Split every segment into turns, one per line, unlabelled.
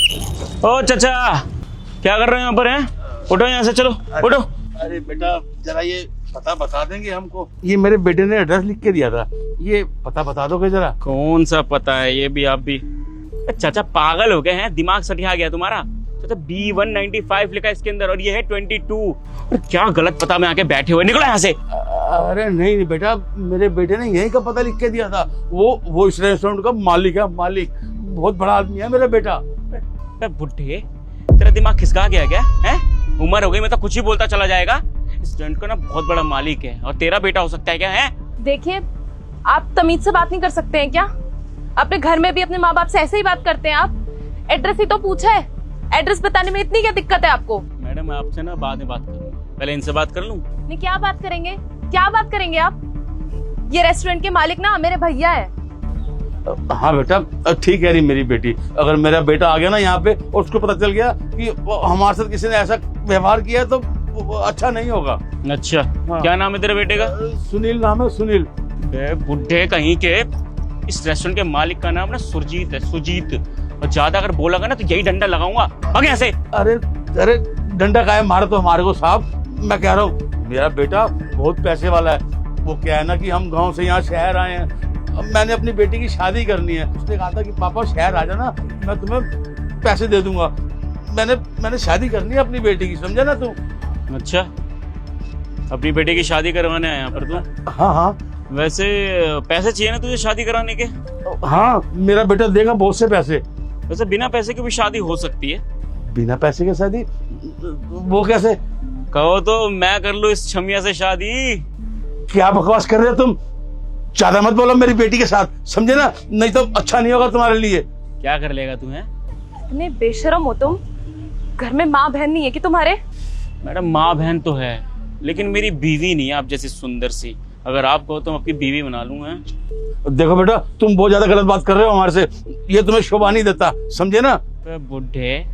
ओ चाचा, क्या कर रहे हो यहाँ पर हैं? उठो यहाँ से, चलो उठो।
अरे बेटा जरा ये पता बता देंगे हमको। ये मेरे बेटे ने एड्रेस लिख के दिया था, ये पता बता दोगे जरा?
कौन सा पता है ये भी आप भी? चाचा पागल हो गए हैं, दिमाग सठिया गया तुम्हारा। चाचा B195 लिखा है इसके अंदर और ये है 22। और क्या गलत पता में आके बैठे हुए, निकलो यहाँ से।
अरे नहीं बेटा, मेरे बेटे ने यहीं का पता लिख के दिया था। वो इस रेस्टोरेंट का मालिक है, मालिक। बहुत बड़ा आदमी है मेरा बेटा।
बुढ़े, तेरा दिमाग खिसका गया क्या है? उम्र हो गई, मैं तो कुछ ही बोलता चला जाएगा। इस रेस्टोरेंट का ना बहुत बड़ा मालिक है और तेरा बेटा हो सकता है क्या है?
देखिए, आप तमीज से बात नहीं कर सकते हैं क्या? अपने घर में भी अपने माँ बाप से ऐसे ही बात करते हैं आप? एड्रेस ही तो पूछा है, एड्रेस बताने में इतनी क्या दिक्कत है आपको?
मैडम आपसे ना बाद में बात करूँ, पहले इनसे बात कर लूँ।
नहीं, क्या बात करेंगे, क्या बात करेंगे आप? ये रेस्टोरेंट के मालिक ना मेरे भैया है।
हाँ बेटा, ठीक है रही मेरी बेटी। अगर मेरा बेटा आ गया ना यहाँ पे और उसको पता चल गया कि हमारे साथ किसी ने ऐसा व्यवहार किया तो अच्छा नहीं होगा।
अच्छा
हाँ।
क्या नाम है तेरे बेटे का?
सुनील नाम है, सुनील।
बुढ़े कहीं के, इस रेस्टोरेंट के मालिक का नाम ना सुरजीत है, सुजीत। और ज्यादा अगर बोला ना तो यही डंडा लगाऊंगा। भाग यहाँ से।
अरे डंडा का है, मारे तो हमारे को साहब। मैं कह रहा हूँ मेरा बेटा बहुत पैसे वाला है। वो क्या है ना कि हम गांव से यहाँ शहर आए हैं। अब मैंने अपनी बेटी की शादी करनी है। उसने कहा था कि पापा शहर आ जाना, मैं तुम्हें पैसे दे दूंगा। मैंने शादी करनी है अपनी बेटी की, समझा ना तू?
अच्छा, अपनी बेटे की शादी करवाने आया यहाँ पर तू?
हाँ।
वैसे पैसे चाहिए ना तुझे शादी कराने के?
हाँ, मेरा बेटा देगा बहुत से पैसे।
वैसे बिना पैसे के भी शादी हो सकती है।
बिना पैसे के शादी? वो कैसे?
कहो तो मैं कर लूं इस छमिया से शादी।
क्या बकवास कर रहे हो तुम? ज्यादा मत बोलो मेरी बेटी के साथ, समझे ना? नहीं तो अच्छा नहीं होगा तुम्हारे लिए।
क्या कर लेगा तुम्हें?
इतने बेशरम हो तुम। घर में माँ बहन नहीं है कि तुम्हारे?
मैडम माँ बहन तो है, लेकिन मेरी बीवी नहीं है आप जैसी सुंदर सी। अगर आप कहो तो मैं आपकी बीवी बना लूंगा।
देखो बेटा, तुम बहुत ज्यादा गलत बात कर रहे हो हमारे से। ये तुम्हें शोभा नहीं देता, समझे ना?
बुढ़े,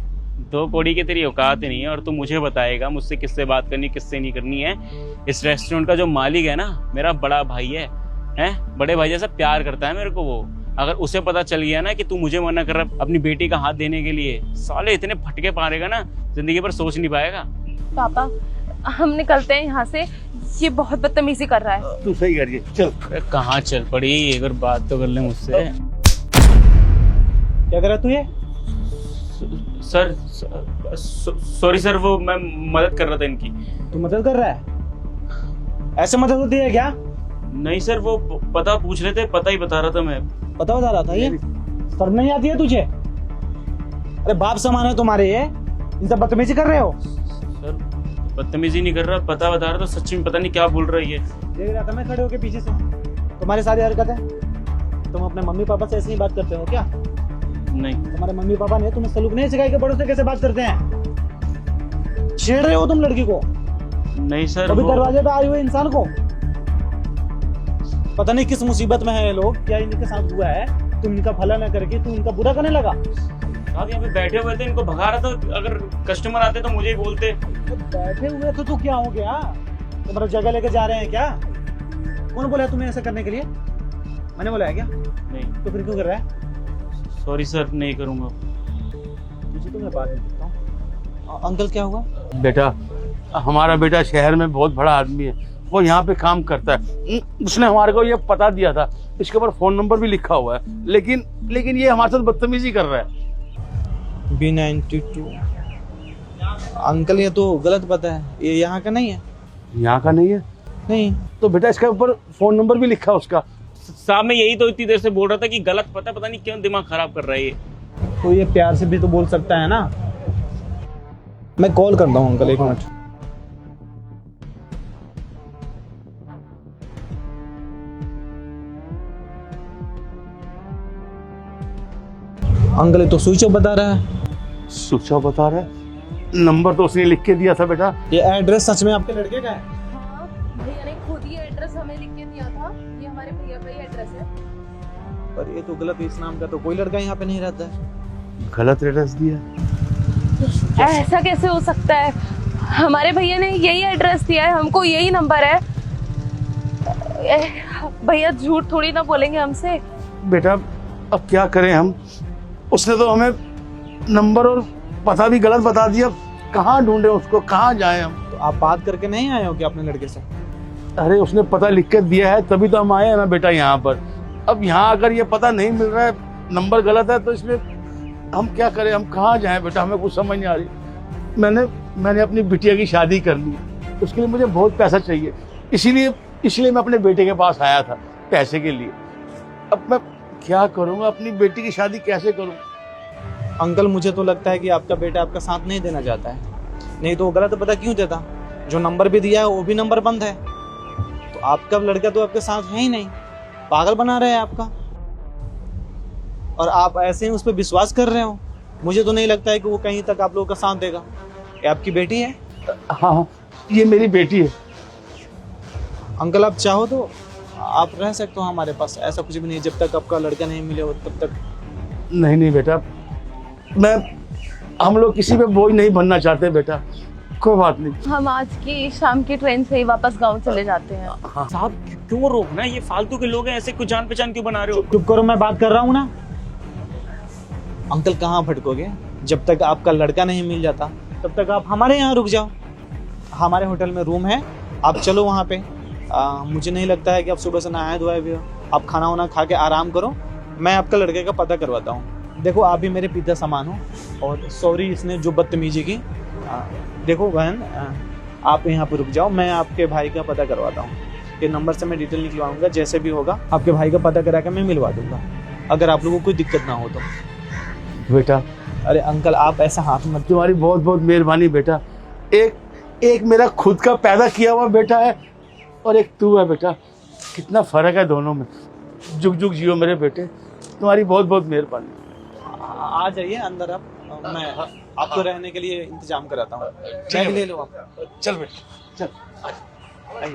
2 कौड़ी की तेरी औकात ही नहीं है और तू मुझे बताएगा मुझसे किससे बात करनी किससे नहीं करनी है। इस रेस्टोरेंट का जो मालिक है ना, मेरा बड़ा भाई है। बड़े भाई जैसा प्यार करता है मेरे को वो। अगर उसे पता चल गया ना कि तू मुझे मना कर रहा अपनी बेटी का हाथ देने के लिए, साले इतने फटके मारेगा ना, जिंदगी भर सोच नहीं पाएगा।
पापा, हम निकलते हैं यहाँ से। ये बहुत बदतमीजी कर रहा है।
तू सही करिए, चल।
कहाँ चल पड़ी? एक बार बात तो कर ले मुझसे।
क्या कर रहा तू ये?
सर सॉरी सर, वो मैं मदद कर रहा था इनकी।
तू मदद कर रहा है? ऐसे मदद होती है क्या?
नहीं सर, वो पता पूछ रहे थे, पता ही बता रहा था मैं।
पता बता रहा था ये? शर्म नहीं आती है तुझे? अरे बाप समान है तुम्हारे ये, इनसे बदतमीजी कर रहे हो?
सर बदतमीजी नहीं कर रहा, पता बता रहा था। सच्ची में पता नहीं क्या बोल रहा है ये।
देख रहा था मैं खड़े होके पीछे से तुम्हारी सारी हरकतें। तुम अपने मम्मी पापा से ऐसे ही बात करते हो क्या?
नहीं,
तुम्हारे मम्मी पापा ने तुम्हें सलूक नहीं सिखाया कि बड़ों से कैसे बात करते हैं? छेड़ रहे हो तुम लड़की को।
नहीं सर,
अभी दरवाजे पे आए हुए इंसान को पता नहीं किस मुसीबत में है ये लोग, क्या इनके साथ हुआ है? तुम इनका भला ना करके तू इनका बुरा करने लगा।
आप यहाँ पे बैठे हुए थे, इनको भगा रहा था। अगर कस्टमर आते तो मुझे ही बोलते।
तो बैठे हुए तो तू क्या हो गया? तुम्हारा जगह लेके जा रहे हैं क्या? कौन बोला तुम्हें ऐसा करने के लिए? मैंने बोला है क्या?
नहीं।
तो फिर क्यों कर रहा है?
सॉरी सर, नहीं करूँगा।
तुझे तो मैं बात नहीं करता हूँ। अंकल क्या हुआ?
बेटा, हमारा बेटा शहर में बहुत बड़ा आदमी है। वो यहाँ पे काम करता है। उसने हमारे को ये पता दिया था, इसके ऊपर फोन नंबर भी लिखा हुआ है। लेकिन ये हमारे साथ बदतमीजी कर रहा है।
B92 अंकल, ये तो गलत पता है, ये यहाँ का नहीं है।
यहाँ का नहीं है?
नहीं
तो बेटा इसके ऊपर फोन नंबर भी लिखा है उसका।
साहब मैं यही तो इतनी देर से बोल रहा था कि गलत पता नहीं क्यों दिमाग खराब कर रहा है ये।
तो ये प्यार से भी तो बोल सकता है ना। मैं कॉल करता हूँ अंकल, 1 मिनट। अंकल ये तो स्विच ऑफ बता रहा है।
स्विच ऑफ बता रहा है? नंबर तो उसने लिख के दिया था बेटा।
ये एड्रेस सच में आपके लड़के का है?
हाँ, भैया ने खुद ही एड्रेस हमें लिख के दिया था। ये हमारे भैया का ही एड्रेस है।
पर ये तो गलत है, इस नाम का तो कोई लड़का यहाँ पे नहीं रहता है।
गलत एड्रेस दिया?
ऐसा कैसे हो सकता है? हमारे भैया ने यही एड्रेस दिया है, हमको यही नंबर है। भैया झूठ थोड़ी ना बोलेंगे हमसे।
बेटा अब क्या करें हम? उसने तो हमें नंबर और पता भी गलत बता दिया। कहाँ ढूंढे उसको, कहाँ जाए हम?
तो आप बात करके नहीं आए हो क्या अपने लड़के से?
अरे उसने पता लिख के दिया है तभी तो हम आए हैं ना बेटा यहाँ पर। अब यहाँ अगर ये पता नहीं मिल रहा है, नंबर गलत है, तो इसमें हम क्या करें? हम कहाँ जाएं बेटा? हमें कुछ समझ नहीं आ रही। मैंने अपनी बिटिया की शादी करनी है, उसके लिए मुझे बहुत पैसा चाहिए, इसीलिए मैं अपने बेटे के पास आया था पैसे के लिए। अब मैं क्या करूँगा? अपनी बेटी की शादी कैसे करूँ?
अंकल मुझे तो लगता है कि आपका बेटा आपका साथ नहीं देना चाहता है, नहीं तो वो गलत पता क्यों देता? जो नंबर भी दिया है वो भी नंबर बंद है। तो आपका लड़का तो आपके साथ है ही नहीं, पागल बना रहे हैं आपका, और आप ऐसे ही उस पर विश्वास कर रहे हो। मुझे तो नहीं लगता है कि वो कहीं तक आप लोगों का साथ देगा। ये आपकी बेटी है?
हाँ, ये मेरी बेटी है।
अंकल आप चाहो तो आप रह सकते हो हमारे पास, ऐसा कुछ भी नहीं। जब तक आपका लड़का नहीं मिले हो तब तक।
नहीं बेटा, हम लोग किसी पे बोझ नहीं बनना चाहते बेटा, कोई बात नहीं।
हम आज की शाम की ट्रेन से ही वापस गांव चले जाते हैं।
साहब क्यों रोकना? ये फालतू के लोग हैं, ऐसे कुछ जान पहचान क्यों बना रहे हो?
चुप करो, मैं बात कर रहा हूँ ना। अंकल कहाँ भटकोगे? जब तक आपका लड़का नहीं मिल जाता तब तक आप हमारे यहाँ रुक जाओ। हमारे होटल में रूम है, आप चलो वहाँ पे। मुझे नहीं लगता है कि आप सुबह से नहाए धोए भी हो। आप खाना वाना खा के आराम करो, मैं आपका लड़के का पता करवाता हूँ। देखो आप भी मेरे पिता समान हो, और सॉरी इसने जो बदतमीजी की। देखो बहन, आप यहाँ पर रुक जाओ, मैं आपके भाई का पता करवाता हूँ। ये नंबर से मैं डिटेल निकलवाऊंगा, जैसे भी होगा आपके भाई का पता करा के मैं मिलवा दूंगा, अगर आप लोगों को कोई दिक्कत ना हो तो।
बेटा
अरे अंकल आप ऐसा हाथ मत।
तुम्हारी बहुत बहुत मेहरबानी बेटा। एक मेरा खुद का पैदा किया हुआ बेटा है, और एक तू है बेटा। कितना फर्क है दोनों में। जुग जुग जियो मेरे बेटे, तुम्हारी बहुत बहुत मेहरबानी।
आ जाइए अंदर आप, मैं आपको रहने के लिए इंतजाम कराता हूँ। चाय भी ले लो आप।
चल बेटा चल।
आइए।